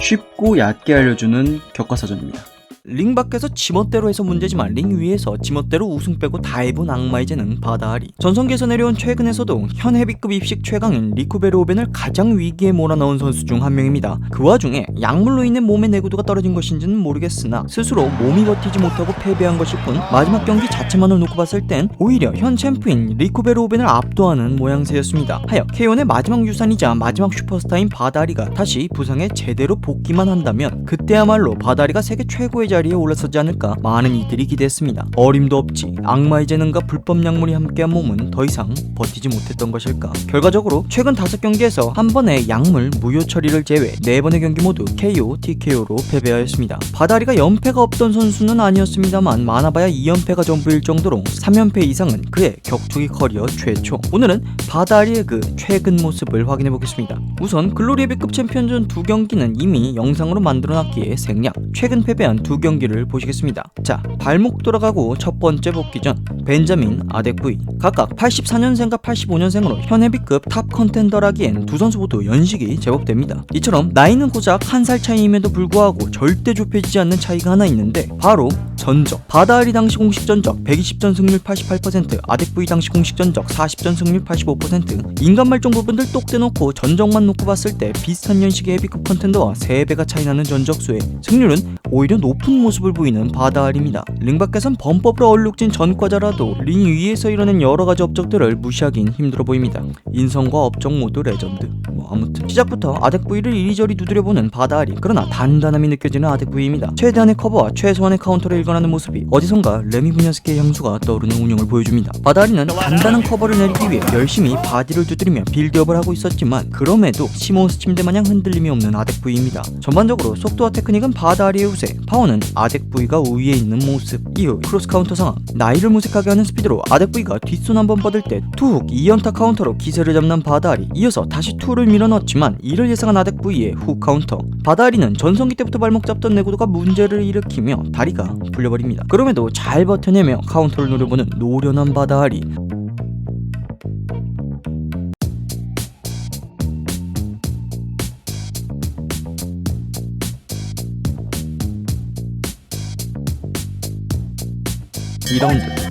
쉽고 얕게 알려주는 교과서전입니다. 링 밖에서 지멋대로 해서 문제지만 링 위에서 지멋대로 우승 빼고 다 해본 악마의 재능 바다아리. 전성기에서 내려온 최근에서도 현 헤비급 입식 최강인 리코 베르호벤을 가장 위기에 몰아넣은 선수 중 한 명입니다. 그 와중에 약물로 인해 몸의 내구도가 떨어진 것인지는 모르겠으나 스스로 몸이 버티지 못하고 패배한 것일 뿐 마지막 경기 자체만을 놓고 봤을 땐 오히려 현 챔프인 리코 베르호벤을 압도하는 모양새였습니다. 하여 K1의 마지막 유산이자 마지막 슈퍼스타인 바다아리가 다시 부상에 제대로 복귀만 한다면 그때야말로 바다아리가 세계 최고의 자리에 올라서지 않을까 많은 이들이 기대했습니다. 어림도 없지 악마의 재능과 불법 약물이 함께한 몸은 더 이상 버티지 못했던 것일까. 결과적으로 최근 5경기에서 한 번의 약물 무효 처리를 제외 4번의 경기 모두 KO, TKO로 패배하였습니다. 바다아리가 연패가 없던 선수는 아니었습니다만 많아봐야 2연패가 전부일 정도로 3연패 이상은 그의 격투기 커리어 최초. 오늘은 바다아리의 그 최근 모습을 확인해보겠습니다. 우선 글로리 헤비급 챔피언전 2경기는 이미 영상으로 만들어놨기에 생략. 최근 패배한 2경기를 보시겠습니다. 자, 발목 돌아가고 첫 번째 복귀전 벤자민, 아덱부이. 각각 84년생과 85년생으로 현 헤비급 탑 컨텐더라기엔 두 선수 모두 연식이 제법 됩니다. 이처럼 나이는 고작 1살 차이임에도 불구하고 절대 좁혀지지 않는 차이가 하나 있는데 바로 전적. 바다아리 당시 공식 전적 120전 승률 88%, 아덱부이 당시 공식 전적 40전 승률 85%. 인간 말종 부분들 똑 떼놓고 전적만 놓고 봤을 때 비슷한 연식의 헤비급 컨텐더와 3배가 차이나는 전적수에 승률은 오히려 높은 모습을 보이는 바다아리입니다. 링 밖에선 범법으로 얼룩진 전과자라도 링 위에서 이뤄낸 여러가지 업적들을 무시하긴 힘들어 보입니다. 인성과 업적 모두 레전드. 아무튼 시작부터 아덱부이를 이리저리 두드려보는 바다아리. 그러나 단단함이 느껴지는 아덱부이입니다. 최대한의 커버와 최소한의 카운터를 일관하는 모습이 어디선가 레미 부냐스키의 향수가 떠오르는 운영을 보여줍니다. 바다아리는 단단한 커버를 내리기 위해 열심히 바디를 두드리며 빌드업을 하고 있었지만 그럼에도 시몬스 침대 마냥 흔들림이 없는 아덱부이입니다. 전반적으로 속도와 테크닉은 바다아리의 우세, 파워는 아덱부이가 우위에 있는 모습. 이후 크로스 카운터 상황. 나이를 무색하게 하는 스피드로 아덱부이가 뒷손 한번 뻗을 때 투훅 2연타 카운터로 기세를 잡는 바다아리. 이어서 다시 투를 밀어넣었지만 이를 예상한 아덱부이의 훅 카운터. 바다아리는 전성기 때부터 발목 잡던 내구도가 문제를 일으키며 다리가 풀려버립니다. 그럼에도 잘 버텨내며 카운터를 노려보는 노련한 바다아리.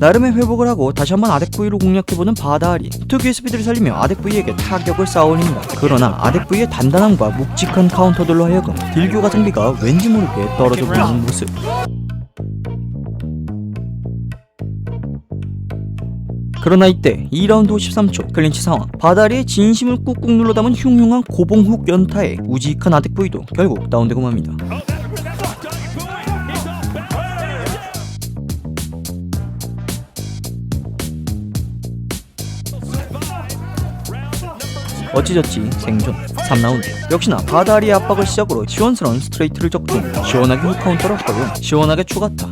나름의 회복을 하고 다시 한번 아덱부이로 공략해보는 바다아리. 특유의 스피드를 살리며 아덱부이에게 타격을 쌓아올립니다. 그러나 아덱부이의 단단함과 묵직한 카운터들로 하여금 딜교 가성비가 왠지 모르게 떨어져 보이는 모습. 그러나 이때 2라운드 53초 클린치 상황. 바다아리의 진심을 꾹꾹 눌러 담은 흉흉한 고봉훅 연타에 우직한 아덱부이도 결국 다운되고 맙니다. 어찌저찌 생존. 3라운드 역시나 바다아리의 압박을 시작으로 시원스러운 스트레이트를 적중. 시원하게 훅 카운터를 허용. 시원하게 추가타.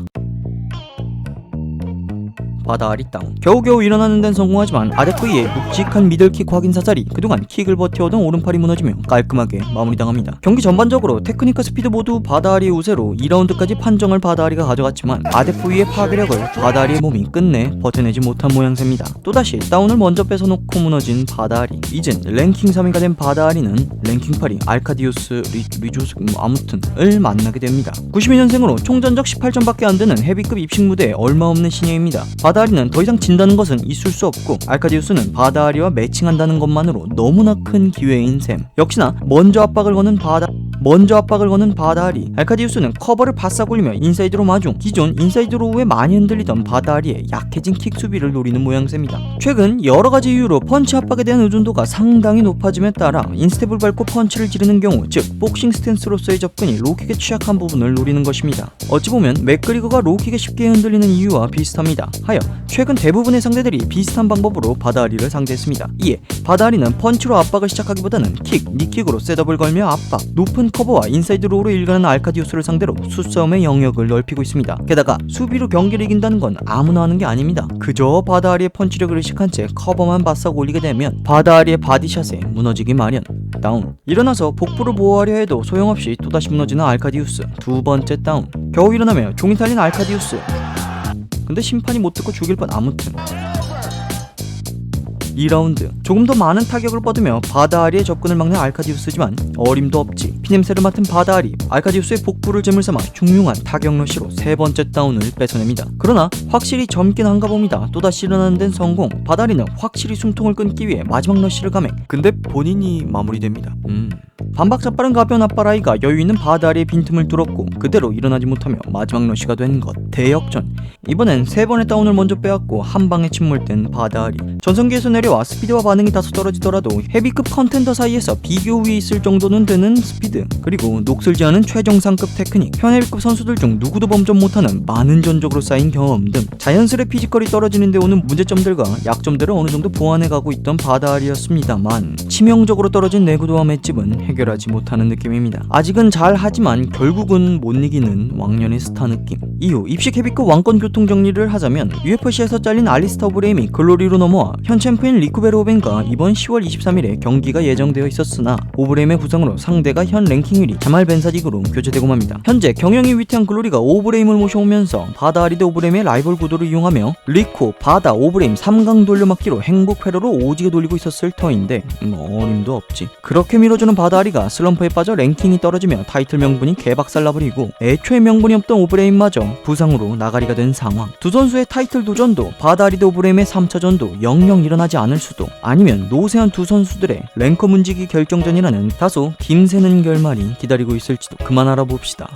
바다아리 다운. 겨우겨우 일어나는 데는 성공하지만 아덱부이의 묵직한 미들킥 확인 사살이 그동안 킥을 버텨오던 오른팔이 무너지며 깔끔하게 마무리당합니다. 경기 전반적으로 테크닉과 스피드 모두 바다아리의 우세로 2라운드까지 판정을 바다아리가 가져갔지만 아덱부이의 파괴력을 바다아리의 몸이 끝내 버텨내지 못한 모양새입니다. 또다시 다운을 먼저 뺏어놓고 무너진 바다아리. 이젠 랭킹 3위가 된 바다아리는 랭킹 8위 알카디우스 리조스 아무튼을 만나게 됩니다. 92년생으로 총전적 18점밖에 안되는 헤비급 입식 무대에 얼마없는 신예입니다. 바다아리는 더 이상 진다는 것은 있을 수 없고 알카디우스는 바다아리와 매칭한다는 것만으로 너무나 큰 기회인 셈. 역시나 먼저 압박을 거는 바다아리. 알카디우스는 커버를 바싹 올리며 인사이드로 마중. 기존 인사이드로우에 많이 흔들리던 바다아리의 약해진 킥 수비를 노리는 모양새입니다. 최근 여러가지 이유로 펀치 압박에 대한 의존도가 상당히 높아짐에 따라 인스텝을 밟고 펀치를 지르는 경우, 즉 복싱 스탠스로서의 접근이 로킥에 취약한 부분을 노리는 것입니다. 어찌보면 맥그리거가 로킥에 쉽게 흔들리는 이유와 비슷합니다. 하여 최근 대부분의 상대들이 비슷한 방법으로 바다아리를 상대했습니다. 이에 바다아리는 펀치로 압박을 시작하기보다는 킥, 니킥으로 셋업을 걸며 압박, 높은 커버와 인사이드 로우로 일가는 알카디우스를 상대로 수싸움의 영역을 넓히고 있습니다. 게다가 수비로 경기를 이긴다는 건 아무나 하는 게 아닙니다. 그저 바다아리의 펀치력을 의식한 채 커버만 바싹 올리게 되면 바다아리의 바디샷에 무너지기 마련. 다운. 일어나서 복부를 보호하려 해도 소용없이 또다시 무너지는 알카디우스. 두 번째 다운. 겨우 일어나며 종이 탈린 알카디우스. 근데 심판이 못 듣고 죽일 뻔. 아무튼 2라운드 조금 더 많은 타격을 뻗으며 바다아리의 접근을 막는 알카디우스지만 어림도 없지. 피냄새를 맡은 바다아리 알카디우스의 복부를 제물 삼아 흉흉한 타격 러시로 세 번째 다운을 뺏어냅니다. 그러나 확실히 젊긴 한가 봅니다. 또다시 일어나는 데는 성공. 바다아리는 확실히 숨통을 끊기 위해 마지막 러시를 감행. 근데 본인이 마무리됩니다. 반박자 빠른 가벼운 앞바라이가 여유있는 바다아리의 빈틈을 뚫었고 그대로 일어나지 못하며 마지막 러시가 된 것. 대역전. 이번엔 세 번의 다운을 먼저 빼앗고 한 방에 침몰된 바다아리. 전성기에서 내려와 스피드와 반응이 다소 떨어지더라도 헤비급 컨텐더 사이에서 비교 위에 있을 정도는 되는 스피드, 그리고 녹슬지 않은 최정상급 테크닉, 현헤비급 선수들 중 누구도 범접 못하는 많은 전적으로 쌓인 경험 등 자연스레 피지컬이 떨어지는 데 오는 문제점들과 약점들을 어느 정도 보완해가고 있던 바다아리였습니다만 치명적으로 떨어진 내구도와 맷집은 해결하지 못하는 느낌입니다. 아직은 잘하지만 결국은 못 이기는 왕년의 스타 느낌. 이후 입식 헤비급 왕권 교통 정리를 하자면 UFC에서 잘린 알리스타 오브레임이 글로리로 넘어와 현 챔프인 리쿠 베르호벤과 이번 10월 23일에 경기가 예정되어 있었으나 오브레임의 부상으로 상대가 현 랭킹 1위 자말 벤사딕으로 교체되고 맙니다. 현재 경영이 위태한 글로리가 오브레임을 모셔오면서 바다아리 대 오브레임의 라이벌 구도를 이용하며 리쿠, 바다, 오브레임 3강 돌려막기로 행복 회로로 오지게 돌리고 있었을 터인데 어림도 없지. 그렇게 밀어주는 바다아리가 슬럼프에 빠져 랭킹이 떨어지며 타이틀 명분이 개박살나버리고 애초에 명분이 없던 오브레임마저 부상으로 나가리가 된 상황. 두 선수의 타이틀 도전도 바다아리 대 오브레임의 3차전도 영영 일어나지 않을 수도, 아니면 노세한 두 선수들의 랭커 문지기 결정전이라는 다소 김새는 결말이 기다리고 있을지도 그만 알아봅시다.